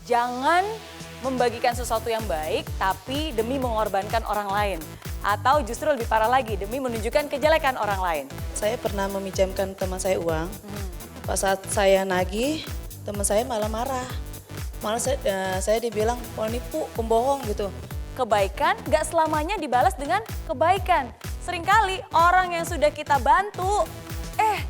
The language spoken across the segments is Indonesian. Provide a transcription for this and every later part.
Jangan membagikan sesuatu yang baik tapi demi mengorbankan orang lain. Atau justru lebih parah lagi, demi menunjukkan kejelekan orang lain. Saya pernah meminjamkan teman saya uang. Pas saat saya nagih, teman saya malah marah. Malah saya dibilang penipu, pembohong gitu. Kebaikan gak selamanya dibalas dengan kebaikan. Seringkali orang yang sudah kita bantu,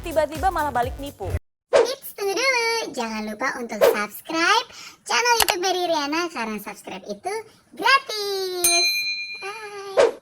tiba-tiba malah balik nipu. Eits, tunggu dulu. Jangan lupa untuk subscribe channel YouTube Mary Riana karena subscribe itu gratis. Bye.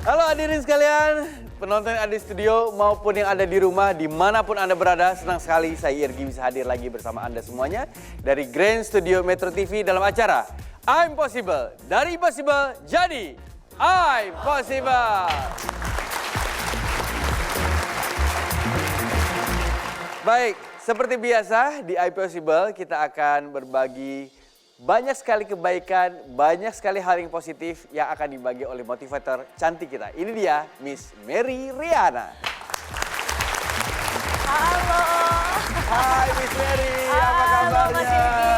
Halo hadirin sekalian, penonton yang ada di studio maupun yang ada di rumah, dimanapun Anda berada, senang sekali saya Irgi bisa hadir lagi bersama Anda semuanya dari Grand Studio Metro TV dalam acara I'm Possible. Dari Impossible jadi I'm Possible. Baik, seperti biasa di I'm Possible kita akan berbagi banyak sekali kebaikan, banyak sekali hal yang positif yang akan dibagi oleh motivator cantik kita. Ini dia Miss Mary Riana. Halo. Hai Miss Mary, apa Halo kabarnya? Mas Irgi,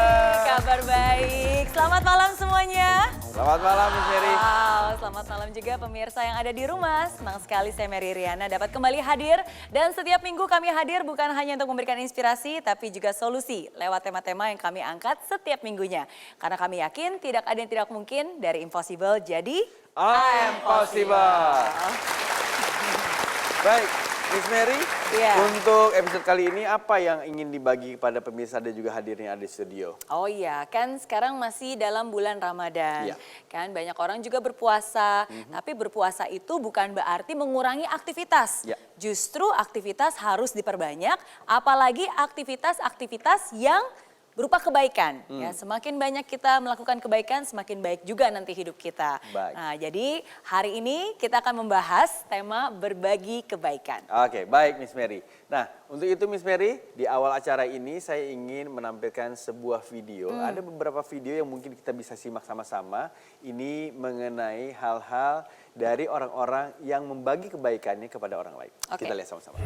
kabar baik. Selamat malam semuanya. Selamat malam Miss Mary. Wow, selamat malam juga pemirsa yang ada di rumah. Senang sekali saya Mary Riana dapat kembali hadir. Dan setiap minggu kami hadir bukan hanya untuk memberikan inspirasi, tapi juga solusi lewat tema-tema yang kami angkat setiap minggunya. Karena kami yakin tidak ada yang tidak mungkin dari impossible jadi I'm Possible. Baik, Miss Mary, Iya. untuk episode kali ini apa yang ingin dibagi kepada pemirsa dan juga hadirnya ada di studio? Oh iya, kan sekarang masih dalam bulan Ramadan. Iya. Kan banyak orang juga berpuasa, tapi berpuasa itu bukan berarti mengurangi aktivitas. Iya. Justru aktivitas harus diperbanyak, apalagi aktivitas-aktivitas yang berupa kebaikan. Ya, semakin banyak kita melakukan kebaikan, semakin baik juga nanti hidup kita. Baik. Nah, jadi hari ini kita akan membahas tema berbagi kebaikan. Oke, baik Miss Mary. Nah, untuk itu Miss Mary, di awal acara ini saya ingin menampilkan sebuah video. Ada beberapa video yang mungkin kita bisa simak sama-sama. Ini mengenai hal-hal dari orang-orang yang membagi kebaikannya kepada orang lain. Oke. Kita lihat sama-sama.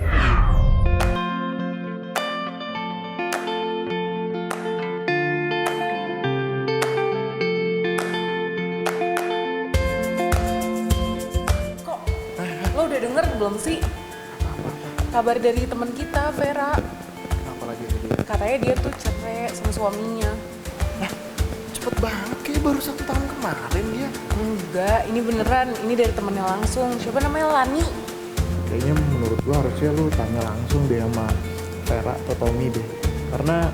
Lo udah denger belum sih kabar dari teman kita, Vera? Apalagi dia? Katanya dia tuh cerai sama suaminya. Cepet banget, kayak baru 1 tahun kemarin dia. Enggak, ini beneran. Ini dari temennya langsung. Siapa namanya? Lani. Kayaknya menurut gua harusnya lu tanya langsung deh sama Vera atau Tommy deh. Karena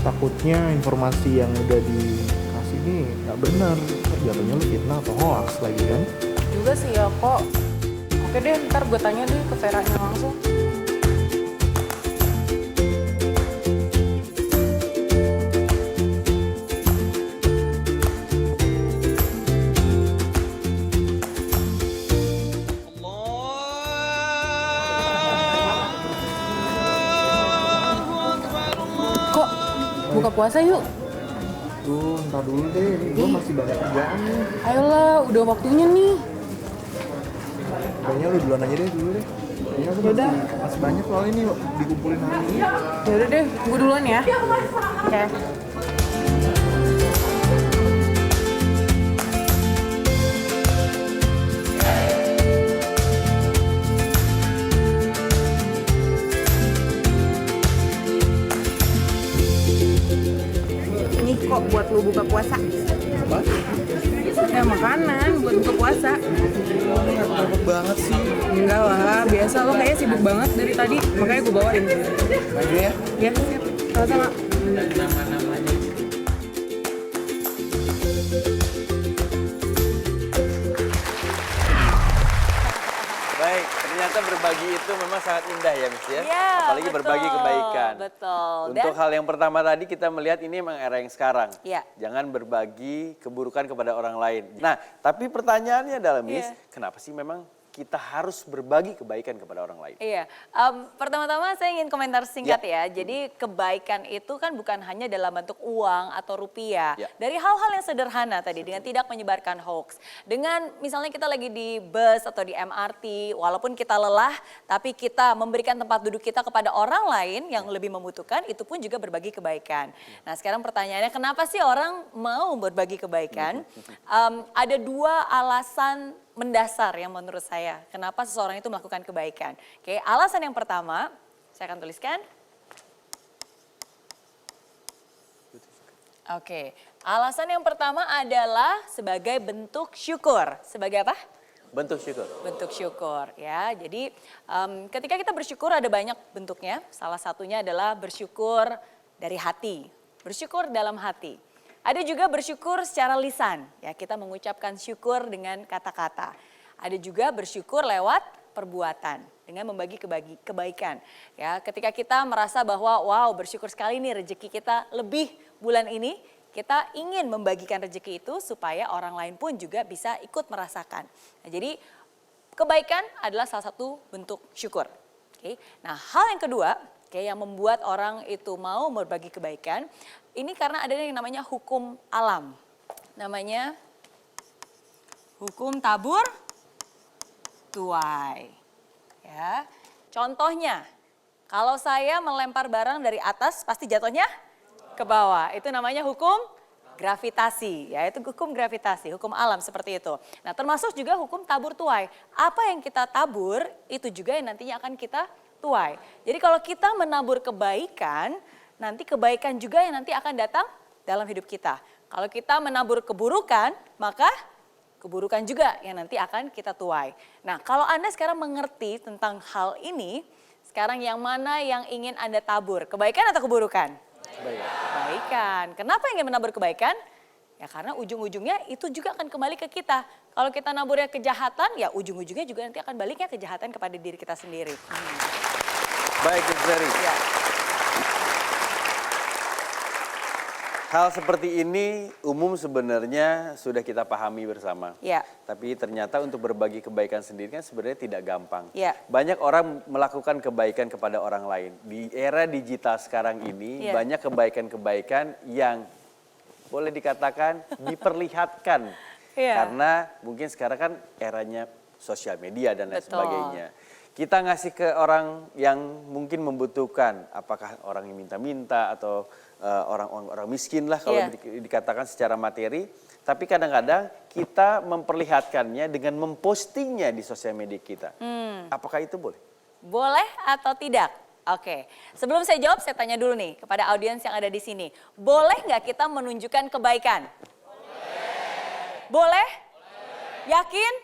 takutnya informasi yang udah dikasih nih nggak benar. Jatuhnya lu fitnah atau hoax lagi kan? Juga sih ya kok. Oke deh, ntar gue tanya deh ke Veranya langsung. Kok buka puasa yuk? Tuh, ntar dulu deh, ini gua masih banyak kerjaan nih. Ayolah, udah waktunya nih. Kayaknya lu duluan aja deh dulu deh. Kayaknya aku Yaudah. masih banyak soalnya ini dikumpulin hari ini. Yaudah deh, gue duluan ya. Oke. Ini kok buat lu buka puasa. Apa? Ya makanan buat buka puasa. Takut banget sih. Enggak lah, biasa lo kayaknya sibuk banget dari tadi, makanya gue bawain. Aja ya. Ya, siap. Sama-sama. Baik, ternyata berbagi itu memang sangat indah ya Miss ya. Iya, Apalagi berbagi betul, kebaikan. betul. Untuk Dan- hal yang pertama tadi kita melihat ini memang era yang sekarang. Iya. Jangan berbagi keburukan kepada orang lain. Nah, tapi pertanyaannya adalah Miss, Iya. kenapa sih memang kita harus berbagi kebaikan kepada orang lain? Iya, pertama-tama saya ingin komentar singkat ya. Jadi kebaikan itu kan bukan hanya dalam bentuk uang atau rupiah. Ya. Dari hal-hal yang sederhana tadi dengan tidak menyebarkan hoax. Dengan misalnya kita lagi di bus atau di MRT, walaupun kita lelah, tapi kita memberikan tempat duduk kita kepada orang lain yang lebih membutuhkan, itu pun juga berbagi kebaikan. Nah sekarang pertanyaannya, kenapa sih orang mau berbagi kebaikan? Ada dua alasan mendasar yang menurut saya kenapa seseorang itu melakukan kebaikan. Oke, alasan yang pertama saya akan tuliskan. Oke, alasan yang pertama adalah sebagai bentuk syukur. Sebagai apa? Bentuk syukur. Bentuk syukur ya. Jadi ketika kita bersyukur ada banyak bentuknya. Salah satunya adalah bersyukur dari hati, bersyukur dalam hati. Ada juga bersyukur secara lisan, ya kita mengucapkan syukur dengan kata-kata. Ada juga bersyukur lewat perbuatan dengan membagi kebaikan. Ya, ketika kita merasa bahwa wow bersyukur sekali nih rezeki kita lebih bulan ini, kita ingin membagikan rezeki itu supaya orang lain pun juga bisa ikut merasakan. Nah, jadi kebaikan adalah salah satu bentuk syukur. Oke. Nah, hal yang kedua, yang membuat orang itu mau berbagi kebaikan, ini karena ada yang namanya hukum alam. Namanya hukum tabur tuai. Ya. Contohnya, kalau saya melempar barang dari atas pasti jatuhnya ke bawah. Itu namanya hukum gravitasi. Ya, itu hukum gravitasi, hukum alam seperti itu. Nah, termasuk juga hukum tabur tuai. Apa yang kita tabur itu juga yang nantinya akan kita tuai. Jadi kalau kita menabur kebaikan, nanti kebaikan juga yang nanti akan datang dalam hidup kita. Kalau kita menabur keburukan, maka keburukan juga yang nanti akan kita tuai. Nah, kalau Anda sekarang mengerti tentang hal ini, sekarang yang mana yang ingin Anda tabur? Kebaikan atau keburukan? Kebaikan. Kenapa ingin menabur kebaikan? Ya karena ujung-ujungnya itu juga akan kembali ke kita. Kalau kita naburnya kejahatan, ya ujung-ujungnya juga nanti akan baliknya kejahatan kepada diri kita sendiri. Baik, Zari. Ya. Hal seperti ini umum sebenarnya sudah kita pahami bersama. Ya. Tapi ternyata untuk berbagi kebaikan sendiri kan sebenarnya tidak gampang. Ya. Banyak orang melakukan kebaikan kepada orang lain. Di era digital sekarang ini Ya. banyak kebaikan-kebaikan yang boleh dikatakan diperlihatkan. Ya. Karena mungkin sekarang kan eranya sosial media dan lain Betul. sebagainya. Kita ngasih ke orang yang mungkin membutuhkan, apakah orang yang minta-minta atau orang miskin lah kalau dikatakan secara materi. Tapi kadang-kadang kita memperlihatkannya dengan mempostingnya di sosial media kita. Apakah itu boleh? Boleh atau tidak? Oke, sebelum saya jawab saya tanya dulu nih kepada audiens yang ada di sini. Boleh nggak kita menunjukkan kebaikan? Boleh. Boleh? Yakin?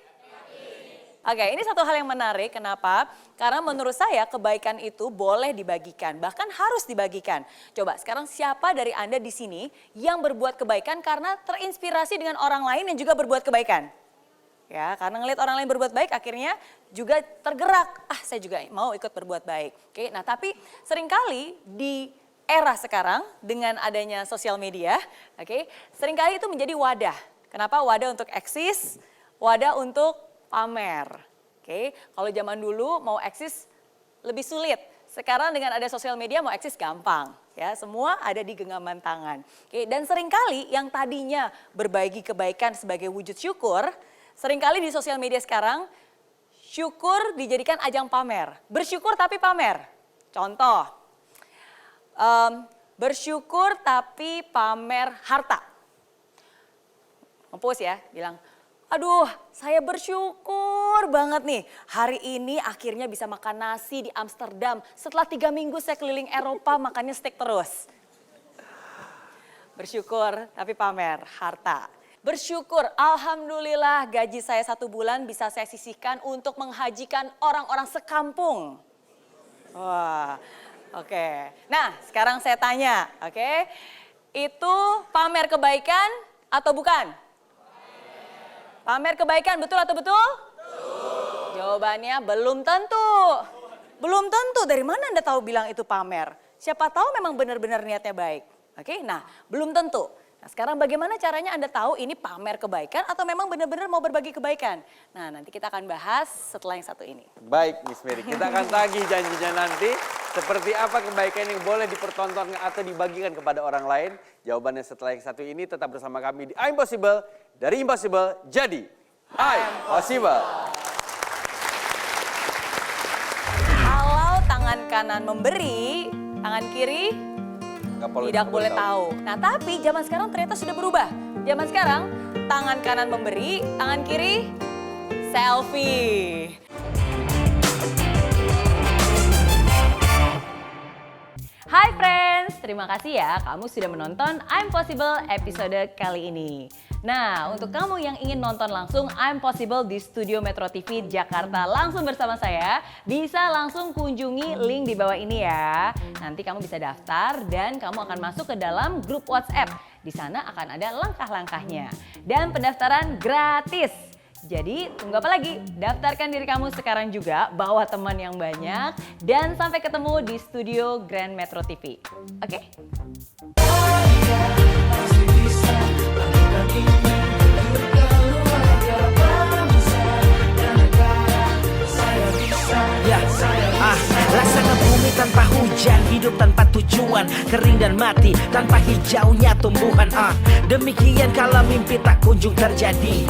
Oke, ini satu hal yang menarik. Kenapa? Karena menurut saya kebaikan itu boleh dibagikan, bahkan harus dibagikan. Coba sekarang siapa dari Anda di sini yang berbuat kebaikan karena terinspirasi dengan orang lain yang juga berbuat kebaikan? Ya, karena ngelihat orang lain berbuat baik akhirnya juga tergerak. Saya juga mau ikut berbuat baik. Oke, nah tapi seringkali di era sekarang dengan adanya sosial media, seringkali itu menjadi wadah. Kenapa? Wadah untuk eksis, wadah untuk pamer. Kalau zaman dulu mau eksis lebih sulit. Sekarang dengan ada sosial media mau eksis gampang. Ya, semua ada di genggaman tangan. Dan seringkali yang tadinya berbagi kebaikan sebagai wujud syukur, seringkali di sosial media sekarang syukur dijadikan ajang pamer. Bersyukur tapi pamer. Contoh, bersyukur tapi pamer harta. Ngepost ya, bilang, aduh, saya bersyukur banget nih. Hari ini akhirnya bisa makan nasi di Amsterdam. Setelah 3 minggu saya keliling Eropa makannya steak terus. Bersyukur tapi pamer harta. Bersyukur, alhamdulillah gaji saya 1 bulan bisa saya sisihkan untuk menghajikan orang-orang sekampung. Wah, oke. Nah, sekarang saya tanya, itu pamer kebaikan atau bukan? Pamer kebaikan betul atau betul? Betul. Jawabannya belum tentu. Belum tentu. Dari mana Anda tahu bilang itu pamer? Siapa tahu memang benar-benar niatnya baik. Nah belum tentu. Nah, sekarang bagaimana caranya Anda tahu ini pamer kebaikan atau memang benar-benar mau berbagi kebaikan? Nah, nanti kita akan bahas setelah yang satu ini. Baik, Miss Mary, kita akan tagih janjinya nanti. Seperti apa kebaikan yang boleh dipertontonkan atau dibagikan kepada orang lain? Jawabannya setelah yang satu ini, tetap bersama kami di I'm Possible. Dari Impossible jadi I'm Possible. Kalau tangan kanan memberi, tangan kiri tidak boleh tahu. Nah, tapi zaman sekarang ternyata sudah berubah. Zaman sekarang tangan kanan memberi, tangan kiri selfie. Hai friends, terima kasih ya kamu sudah menonton I'm Possible episode kali ini. Nah, untuk kamu yang ingin nonton langsung I'm Possible di Studio Metro TV Jakarta langsung bersama saya, bisa langsung kunjungi link di bawah ini ya. Nanti kamu bisa daftar dan kamu akan masuk ke dalam grup WhatsApp. Di sana akan ada langkah-langkahnya. Dan pendaftaran gratis. Jadi tunggu apa lagi? Daftarkan diri kamu sekarang juga, bawa teman yang banyak, dan sampai ketemu di studio Grand Metro TV. Oke? Laksana bumi tanpa hujan, hidup tanpa tujuan, kering dan mati tanpa hijaunya tumbuhan. Demikian kalau mimpi tak kunjung terjadi.